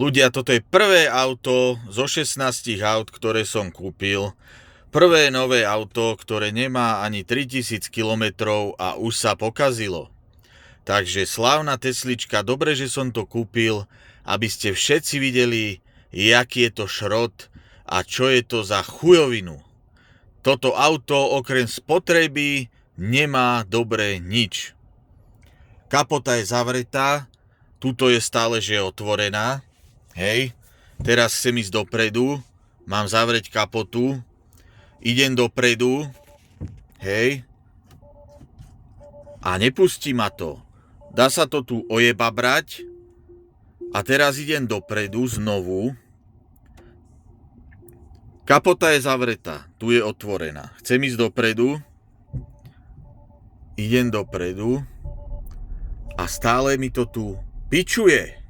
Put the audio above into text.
Ľudia, toto je prvé auto zo 16 aut, ktoré som kúpil. Prvé nové auto, ktoré nemá ani 3000 km a už sa pokazilo. Takže slávna Teslička, dobre, že som to kúpil, aby ste všetci videli, jaký je to šrot a čo je to za chujovinu. Toto auto okrem spotreby nemá dobre nič. Kapota je zavretá, tuto je stále že je otvorená. Hej, teraz chcem ísť dopredu, mám zavrieť kapotu, idem dopredu, hej, a nepustí ma to. Dá sa to tu ojebabrať a teraz idem dopredu znovu. Kapota je zavretá, tu je otvorená. Chcem ísť dopredu, idem dopredu a stále mi to tu pičuje.